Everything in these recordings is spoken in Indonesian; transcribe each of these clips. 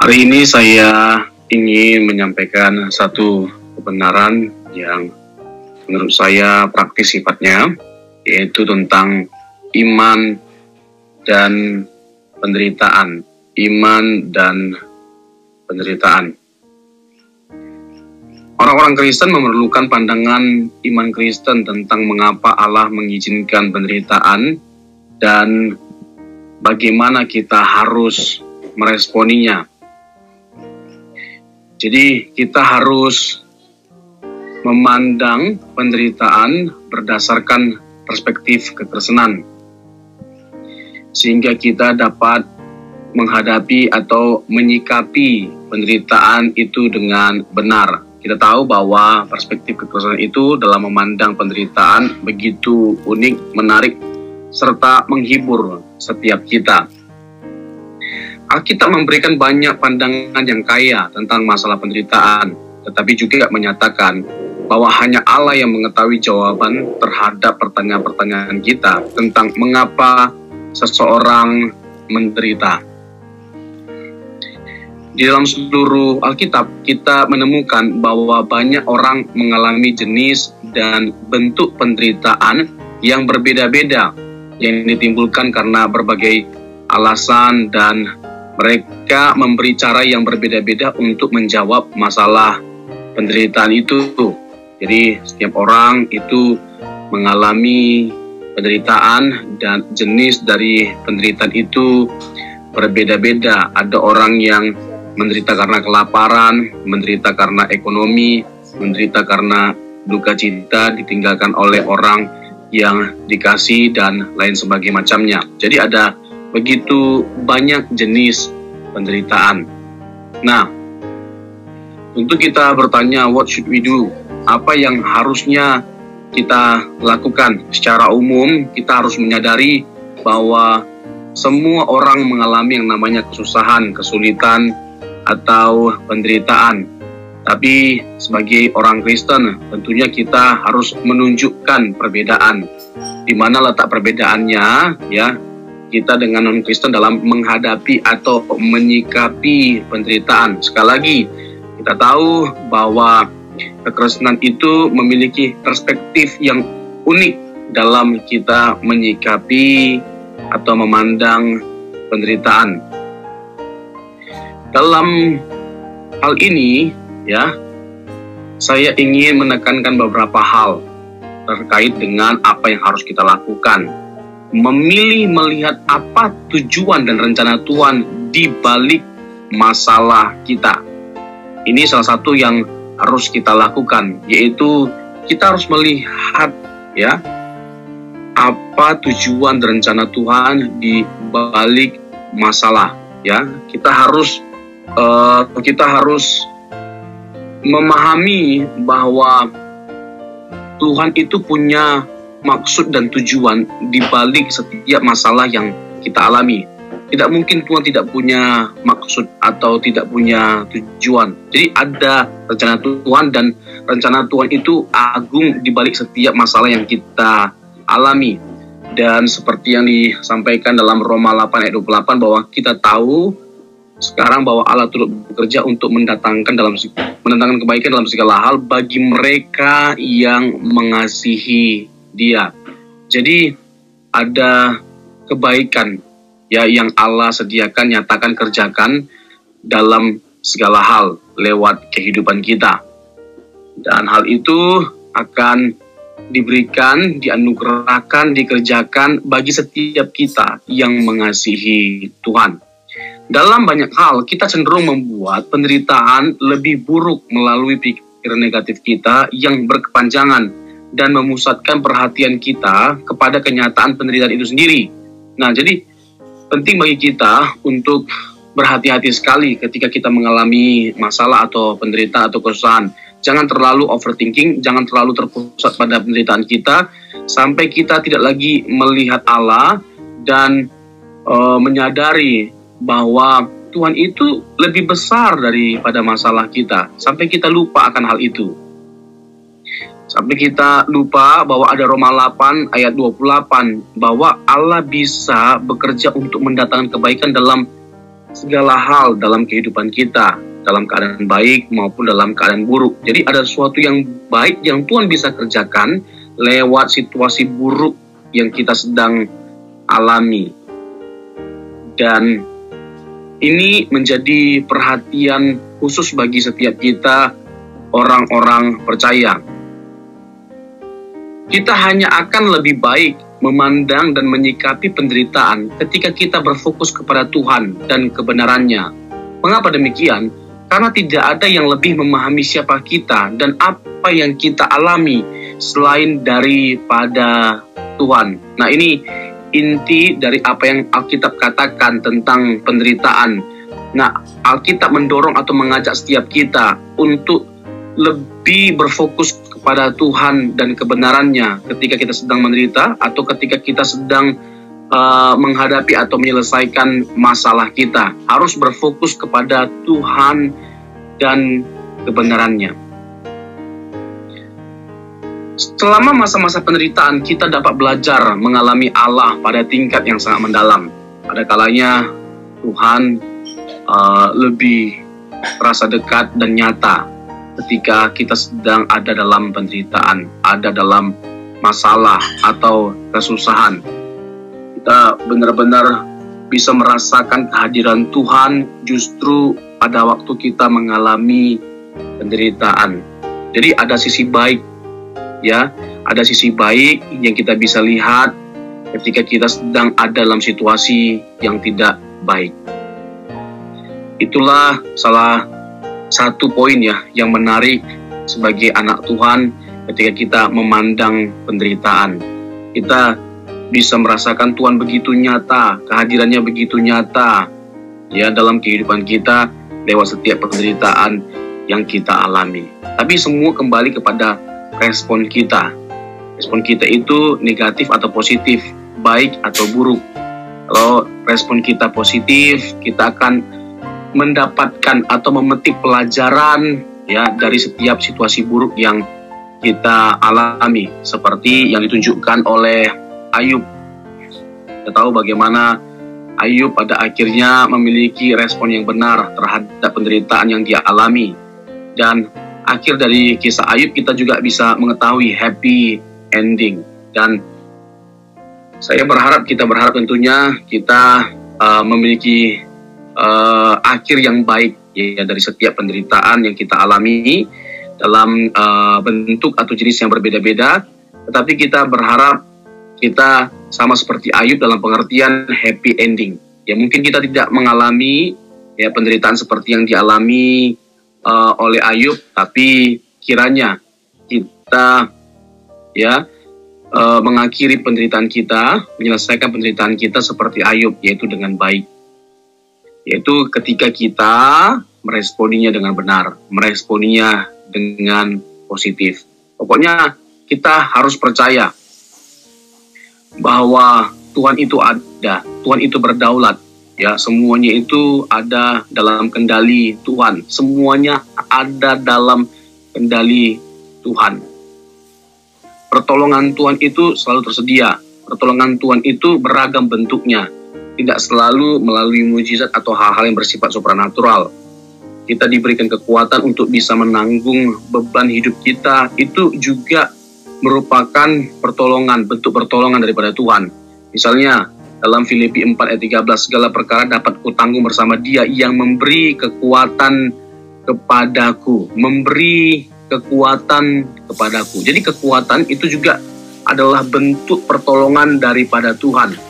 Hari ini saya ingin menyampaikan satu kebenaran yang menurut saya praktis sifatnya, yaitu tentang iman dan penderitaan. Iman dan penderitaan. Orang-orang Kristen memerlukan pandangan iman Kristen tentang mengapa Allah mengizinkan penderitaan dan bagaimana kita harus meresponinya. Jadi kita harus memandang penderitaan berdasarkan perspektif kekristenan, sehingga kita dapat menghadapi atau menyikapi penderitaan itu dengan benar. Kita tahu bahwa perspektif kekristenan itu dalam memandang penderitaan begitu unik, menarik, serta menghibur setiap kita. Alkitab memberikan banyak pandangan yang kaya tentang masalah penderitaan, tetapi juga menyatakan bahwa hanya Allah yang mengetahui jawaban terhadap pertanyaan-pertanyaan kita tentang mengapa seseorang menderita. Di dalam seluruh Alkitab, kita menemukan bahwa banyak orang mengalami jenis dan bentuk penderitaan yang berbeda-beda, yang ditimbulkan karena berbagai alasan, dan mereka memberi cara yang berbeda-beda untuk menjawab masalah penderitaan itu. Jadi setiap orang itu mengalami penderitaan dan jenis dari penderitaan itu berbeda-beda. Ada orang yang menderita karena kelaparan, menderita karena ekonomi, menderita karena duka cita ditinggalkan oleh orang yang dikasih, dan lain sebagainya macamnya. Jadi ada begitu banyak jenis penderitaan. Nah, untuk kita bertanya, what should we do? Apa yang harusnya kita lakukan? Secara umum, kita harus menyadari bahwa semua orang mengalami yang namanya kesusahan, kesulitan, atau penderitaan. Tapi sebagai orang Kristen, tentunya kita harus menunjukkan perbedaan. Di mana letak perbedaannya, ya? Kita dengan non-Kristen dalam menghadapi atau menyikapi penderitaan. Sekali lagi, kita tahu bahwa kekristenan itu memiliki perspektif yang unik dalam kita menyikapi atau memandang penderitaan. Dalam hal ini, ya, saya ingin menekankan beberapa hal terkait dengan apa yang harus kita lakukan. Memilih melihat apa tujuan dan rencana Tuhan di balik masalah kita. Ini salah satu yang harus kita lakukan, yaitu kita harus melihat, ya, apa tujuan dan rencana Tuhan di balik masalah, ya. Kita harus memahami bahwa Tuhan itu punya maksud dan tujuan di balik setiap masalah yang kita alami. Tidak mungkin Tuhan tidak punya maksud atau tidak punya tujuan. Jadi ada rencana Tuhan, dan rencana Tuhan itu agung di balik setiap masalah yang kita alami. Dan seperti yang disampaikan dalam Roma 8 ayat 28, bahwa kita tahu sekarang bahwa Allah turut bekerja untuk mendatangkan kebaikan dalam segala hal bagi mereka yang mengasihi Dia. Jadi ada kebaikan, ya, yang Allah sediakan, nyatakan, kerjakan dalam segala hal lewat kehidupan kita. Dan hal itu akan diberikan, dianugerahkan, dikerjakan bagi setiap kita yang mengasihi Tuhan. Dalam banyak hal, kita cenderung membuat penderitaan lebih buruk melalui pikiran negatif kita yang berkepanjangan dan memusatkan perhatian kita kepada kenyataan penderitaan itu sendiri. Nah, jadi penting bagi kita untuk berhati-hati sekali ketika kita mengalami masalah atau penderitaan atau kesusahan. Jangan terlalu overthinking, jangan terlalu terpusat pada penderitaan kita, sampai kita tidak lagi melihat Allah dan menyadari bahwa Tuhan itu lebih besar daripada masalah kita, sampai kita lupa akan hal itu. Sampai kita lupa bahwa ada Roma 8 ayat 28, bahwa Allah bisa bekerja untuk mendatangkan kebaikan dalam segala hal dalam kehidupan kita, dalam keadaan baik maupun dalam keadaan buruk. Jadi ada sesuatu yang baik yang Tuhan bisa kerjakan lewat situasi buruk yang kita sedang alami. Dan ini menjadi perhatian khusus bagi setiap kita, orang-orang percaya. Kita hanya akan lebih baik memandang dan menyikapi penderitaan ketika kita berfokus kepada Tuhan dan kebenarannya. Mengapa demikian? Karena tidak ada yang lebih memahami siapa kita dan apa yang kita alami selain daripada Tuhan. Nah, ini inti dari apa yang Alkitab katakan tentang penderitaan. Nah, Alkitab mendorong atau mengajak setiap kita untuk lebih berfokus kepada Tuhan dan kebenarannya ketika kita sedang menderita atau ketika kita sedang menghadapi atau menyelesaikan masalah kita. Harus berfokus kepada Tuhan dan kebenarannya. Selama masa-masa penderitaan, kita dapat belajar mengalami Allah pada tingkat yang sangat mendalam. Ada kalanya Tuhan lebih terasa dekat dan nyata ketika kita sedang ada dalam penderitaan, ada dalam masalah atau kesusahan. Kita benar-benar bisa merasakan kehadiran Tuhan justru pada waktu kita mengalami penderitaan. Jadi ada sisi baik, ya, ada sisi baik yang kita bisa lihat ketika kita sedang ada dalam situasi yang tidak baik. Itulah salah satu poin ya yang menarik sebagai anak Tuhan ketika kita memandang penderitaan. Kita bisa merasakan Tuhan begitu nyata, kehadirannya begitu nyata ya dalam kehidupan kita lewat setiap penderitaan yang kita alami. Tapi semua kembali kepada respon kita. Respon kita itu negatif atau positif, baik atau buruk. Kalau respon kita positif, kita akan mendapatkan atau memetik pelajaran ya dari setiap situasi buruk yang kita alami, seperti yang ditunjukkan oleh Ayub. Kita tahu bagaimana Ayub pada akhirnya memiliki respon yang benar terhadap penderitaan yang dia alami. Dan akhir dari kisah Ayub kita juga bisa mengetahui happy ending. Dan saya berharap, kita berharap tentunya kita memiliki akhir yang baik ya dari setiap penderitaan yang kita alami dalam bentuk atau jenis yang berbeda-beda. Tetapi kita berharap kita sama seperti Ayub dalam pengertian happy ending. Ya mungkin kita tidak mengalami ya penderitaan seperti yang dialami oleh Ayub, tapi kiranya kita ya mengakhiri penderitaan kita, menyelesaikan penderitaan kita seperti Ayub, yaitu dengan baik. Yaitu ketika kita meresponinya dengan benar, meresponinya dengan positif. Pokoknya kita harus percaya bahwa Tuhan itu ada, Tuhan itu berdaulat. Ya, semuanya itu ada dalam kendali Tuhan. Semuanya ada dalam kendali Tuhan. Pertolongan Tuhan itu selalu tersedia. Pertolongan Tuhan itu beragam bentuknya. Tidak selalu melalui mujizat atau hal-hal yang bersifat supranatural. Kita diberikan kekuatan untuk bisa menanggung beban hidup kita. Itu juga merupakan pertolongan, bentuk pertolongan daripada Tuhan. Misalnya dalam Filipi 4 ayat 13, segala perkara dapat kutanggung bersama Dia yang memberi kekuatan kepadaku. Memberi kekuatan kepadaku. Jadi kekuatan itu juga adalah bentuk pertolongan daripada Tuhan.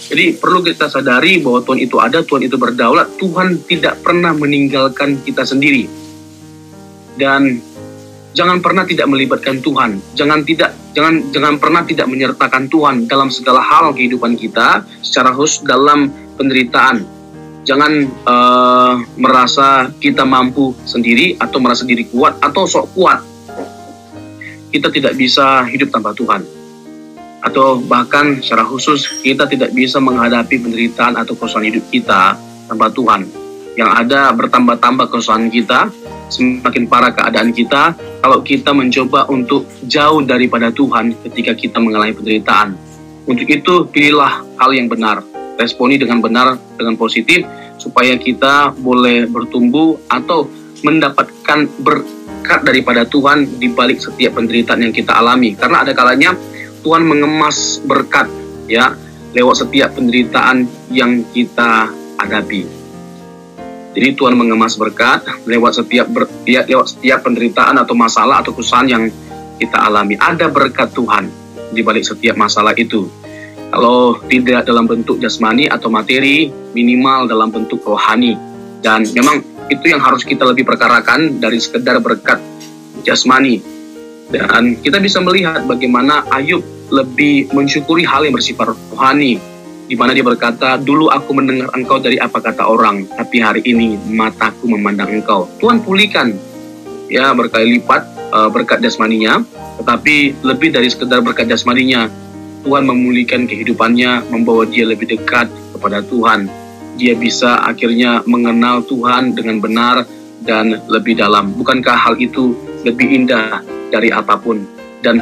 Jadi perlu kita sadari bahwa Tuhan itu ada, Tuhan itu berdaulat, Tuhan tidak pernah meninggalkan kita sendiri. Dan jangan pernah tidak melibatkan Tuhan. Jangan pernah tidak menyertakan Tuhan dalam segala hal kehidupan kita, secara khusus dalam penderitaan. Jangan merasa kita mampu sendiri atau merasa diri kuat atau sok kuat. Kita tidak bisa hidup tanpa Tuhan. Atau bahkan secara khusus kita tidak bisa menghadapi penderitaan atau kesusahan hidup kita tanpa Tuhan. Yang ada bertambah-tambah kesusahan kita, semakin parah keadaan kita kalau kita mencoba untuk jauh daripada Tuhan ketika kita mengalami penderitaan. Untuk itu pilihlah hal yang benar, responi dengan benar, dengan positif, supaya kita boleh bertumbuh atau mendapatkan berkat daripada Tuhan di balik setiap penderitaan yang kita alami. Karena ada kalanya Tuhan mengemas berkat ya lewat setiap penderitaan yang kita hadapi. Jadi Tuhan mengemas berkat lewat setiap penderitaan atau masalah atau kesusahan yang kita alami. Ada berkat Tuhan di balik setiap masalah itu. Kalau tidak dalam bentuk jasmani atau materi, minimal dalam bentuk rohani. Dan memang itu yang harus kita lebih perkarakan dari sekedar berkat jasmani. Dan kita bisa melihat bagaimana Ayub lebih mensyukuri hal yang bersifat rohani, di mana dia berkata, dulu aku mendengar engkau dari apa kata orang, tapi hari ini mataku memandang engkau. Tuhan pulihkan ya berkali lipat berkat jasmaninya, tetapi lebih dari sekedar berkat jasmaninya, Tuhan memulihkan kehidupannya, membawa dia lebih dekat kepada Tuhan. Dia bisa akhirnya mengenal Tuhan dengan benar dan lebih dalam. Bukankah hal itu lebih indah dari apapun? Dan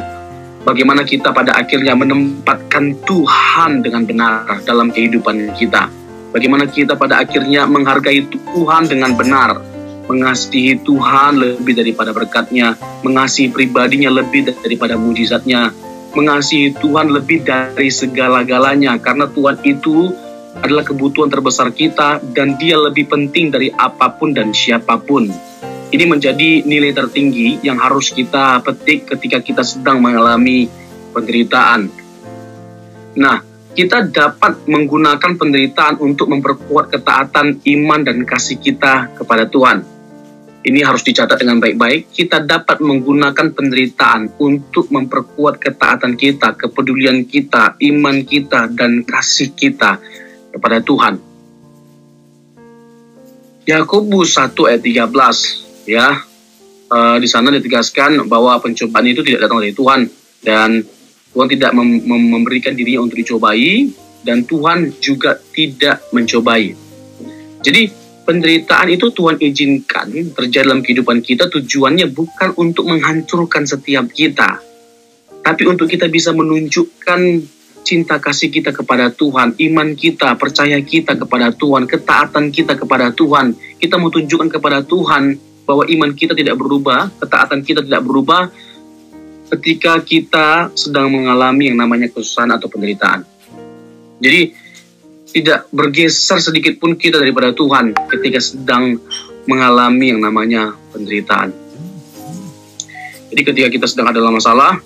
bagaimana kita pada akhirnya menempatkan Tuhan dengan benar dalam kehidupan kita. Bagaimana kita pada akhirnya menghargai Tuhan dengan benar, mengasihi Tuhan lebih daripada berkatnya, mengasihi pribadinya lebih daripada mujizatnya, mengasihi Tuhan lebih dari segala-galanya, karena Tuhan itu adalah kebutuhan terbesar kita dan dia lebih penting dari apapun dan siapapun. Ini menjadi nilai tertinggi yang harus kita petik ketika kita sedang mengalami penderitaan. Nah, kita dapat menggunakan penderitaan untuk memperkuat ketaatan iman dan kasih kita kepada Tuhan. Ini harus dicatat dengan baik-baik. Kita dapat menggunakan penderitaan untuk memperkuat ketaatan kita, kepedulian kita, iman kita, dan kasih kita kepada Tuhan. Yakobus 1 ayat 13 ya. Di sana ditegaskan bahwa pencobaan itu tidak datang dari Tuhan dan Tuhan tidak memberikan dirinya untuk dicobai dan Tuhan juga tidak mencobai. Jadi penderitaan itu Tuhan izinkan terjadi dalam kehidupan kita, tujuannya bukan untuk menghancurkan setiap kita, tapi untuk kita bisa menunjukkan cinta kasih kita kepada Tuhan, iman kita, percaya kita kepada Tuhan, ketaatan kita kepada Tuhan. Kita mau tunjukkan kepada Tuhan bahwa iman kita tidak berubah, ketaatan kita tidak berubah ketika kita sedang mengalami yang namanya kesusahan atau penderitaan. Jadi tidak bergeser sedikit pun kita daripada Tuhan ketika sedang mengalami yang namanya penderitaan. Jadi ketika kita sedang ada dalam masalah,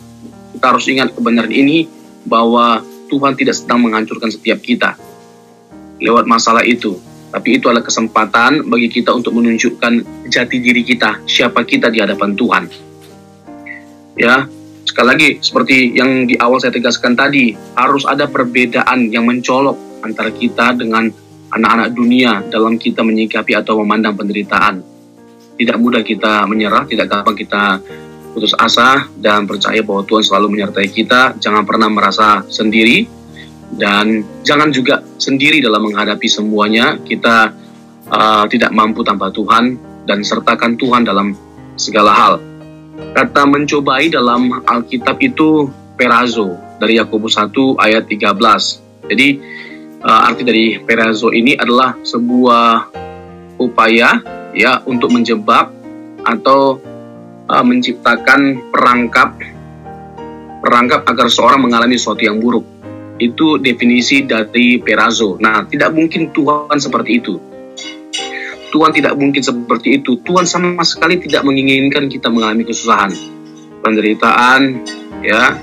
kita harus ingat kebenaran ini, bahwa Tuhan tidak sedang menghancurkan setiap kita lewat masalah itu. Tapi itu adalah kesempatan bagi kita untuk menunjukkan jati diri kita, siapa kita di hadapan Tuhan. Ya, sekali lagi seperti yang di awal saya tegaskan tadi, harus ada perbedaan yang mencolok antara kita dengan anak-anak dunia dalam kita menyikapi atau memandang penderitaan. Tidak mudah kita menyerah, tidak gampang kita putus asa, dan percaya bahwa Tuhan selalu menyertai kita. Jangan pernah merasa sendiri, dan jangan juga sendiri dalam menghadapi semuanya. Kita tidak mampu tanpa Tuhan, dan sertakan Tuhan dalam segala hal. Kata mencobai dalam Alkitab itu perazo, dari Yakobus 1 ayat 13. Jadi arti dari perazo ini adalah sebuah upaya ya untuk menjebak atau menciptakan perangkap agar seorang mengalami sesuatu yang buruk. Itu definisi dari perazo. Nah, tidak mungkin Tuhan seperti itu. Tuhan tidak mungkin seperti itu. Tuhan sama sekali tidak menginginkan kita mengalami kesusahan, penderitaan, ya,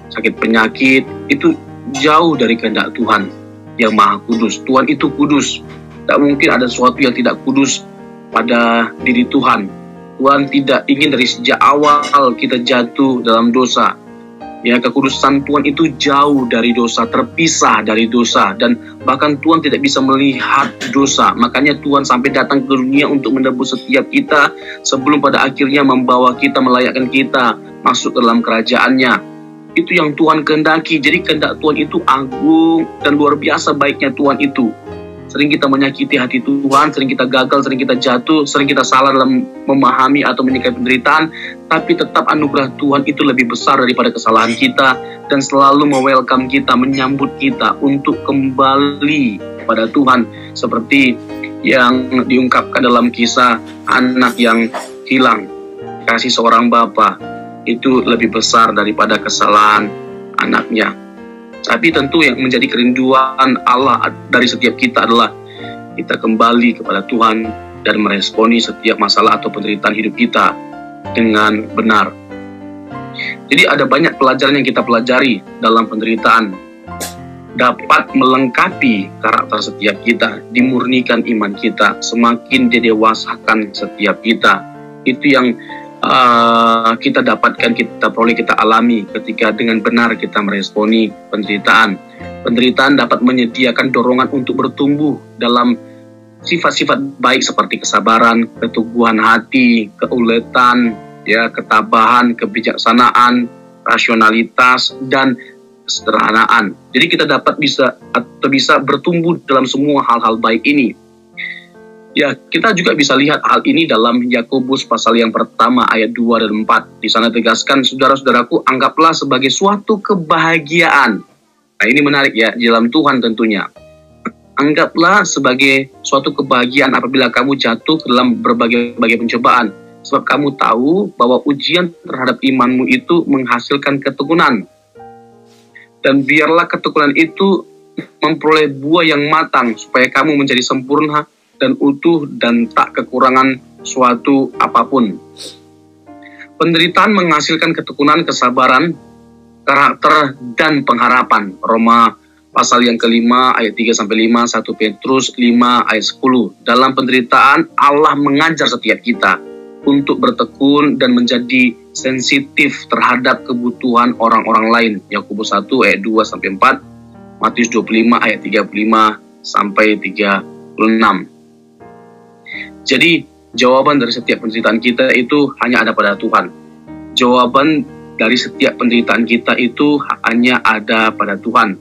sakit penyakit. Itu jauh dari kehendak Tuhan yang Maha Kudus. Tuhan itu kudus. Tak mungkin ada sesuatu yang tidak kudus pada diri Tuhan. Tuhan tidak ingin dari sejak awal kita jatuh dalam dosa. Ya, kekudusan Tuhan itu jauh dari dosa, terpisah dari dosa, dan bahkan Tuhan tidak bisa melihat dosa. Makanya Tuhan sampai datang ke dunia untuk menebus setiap kita sebelum pada akhirnya membawa kita, melayakkan kita masuk ke dalam kerajaannya. Itu yang Tuhan kehendaki. Jadi kehendak Tuhan itu agung dan luar biasa baiknya Tuhan itu. sering kita menyakiti hati Tuhan, sering kita gagal, sering kita jatuh, sering kita salah dalam memahami atau menyikapi penderitaan, tapi tetap anugerah Tuhan itu lebih besar daripada kesalahan kita, dan selalu me-welcome kita, menyambut kita untuk kembali pada Tuhan, seperti yang diungkapkan dalam kisah anak yang hilang. Kasih seorang bapa itu lebih besar daripada kesalahan anaknya. Tapi tentu yang menjadi kerinduan Allah dari setiap kita adalah kita kembali kepada Tuhan dan meresponi setiap masalah atau penderitaan hidup kita dengan benar. Jadi ada banyak pelajaran yang kita pelajari dalam penderitaan, dapat melengkapi karakter setiap kita, dimurnikan iman kita, semakin didewasakan setiap kita. Itu yang kita dapatkan, kita peroleh, kita alami ketika dengan benar kita meresponi penderitaan. Penderitaan dapat menyediakan dorongan untuk bertumbuh dalam sifat-sifat baik seperti kesabaran, keteguhan hati, keuletan, ya, ketabahan, kebijaksanaan, rasionalitas, dan kesederhanaan. Jadi kita dapat bisa bertumbuh dalam semua hal-hal baik ini. Ya, kita juga bisa lihat hal ini dalam Yakobus pasal yang pertama ayat 2 dan 4. Di sana tegaskan, saudara-saudaraku, anggaplah sebagai suatu kebahagiaan. Nah, ini menarik ya, di dalam Tuhan tentunya. Anggaplah sebagai suatu kebahagiaan apabila kamu jatuh ke dalam berbagai pencobaan. Sebab kamu tahu bahwa ujian terhadap imanmu itu menghasilkan ketekunan. Dan biarlah ketekunan itu memperoleh buah yang matang, supaya kamu menjadi sempurna dan utuh dan tak kekurangan suatu apapun. Penderitaan menghasilkan ketekunan, kesabaran, karakter, dan pengharapan. Roma pasal yang kelima ayat 3-5, 1 Petrus 5 ayat 10. Dalam penderitaan Allah mengajar setiap kita untuk bertekun dan menjadi sensitif terhadap kebutuhan orang-orang lain. Yakobus 1 ayat 2-4, Matius 25 ayat 35-36. Jadi jawaban dari setiap penderitaan kita itu hanya ada pada Tuhan. Jawaban dari setiap penderitaan kita itu hanya ada pada Tuhan.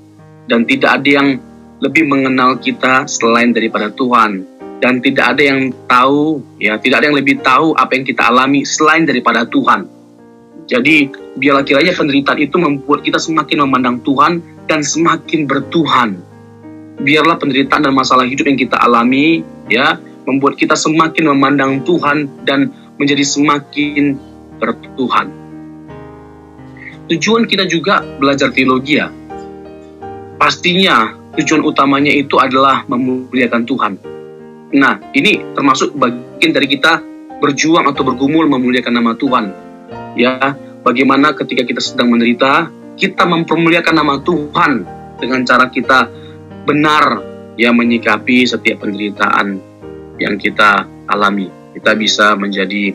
Dan tidak ada yang lebih mengenal kita selain daripada Tuhan. Dan tidak ada yang tahu, ya, tidak ada yang lebih tahu apa yang kita alami selain daripada Tuhan. Jadi biarlah kiranya penderitaan itu membuat kita semakin memandang Tuhan dan semakin bertuhan. Biarlah penderitaan dan masalah hidup yang kita alami, ya, membuat kita semakin memandang Tuhan dan menjadi semakin bertuhan. Tujuan kita juga belajar teologi, ya. Pastinya tujuan utamanya itu adalah memuliakan Tuhan. Nah, ini termasuk bagian dari kita berjuang atau bergumul memuliakan nama Tuhan. Ya, bagaimana ketika kita sedang menderita, kita mempermuliakan nama Tuhan dengan cara kita benar, ya, menyikapi setiap penderitaan yang kita alami. Kita bisa menjadi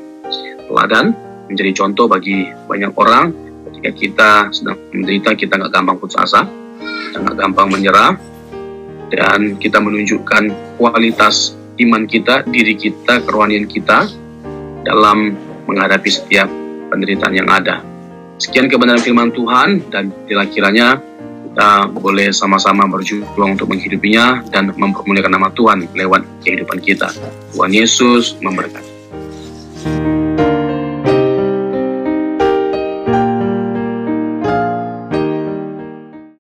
teladan, menjadi contoh bagi banyak orang. Ketika kita sedang menderita, kita nggak gampang putus asa, kita nggak gampang menyerah, dan kita menunjukkan kualitas iman kita, diri kita, kerohanian kita dalam menghadapi setiap penderitaan yang ada. Sekian kebenaran firman Tuhan, dan kiranya kita boleh sama-sama berjuang untuk menghidupinya dan mempermuliakan nama Tuhan lewat kehidupan kita. Tuhan Yesus memberkati.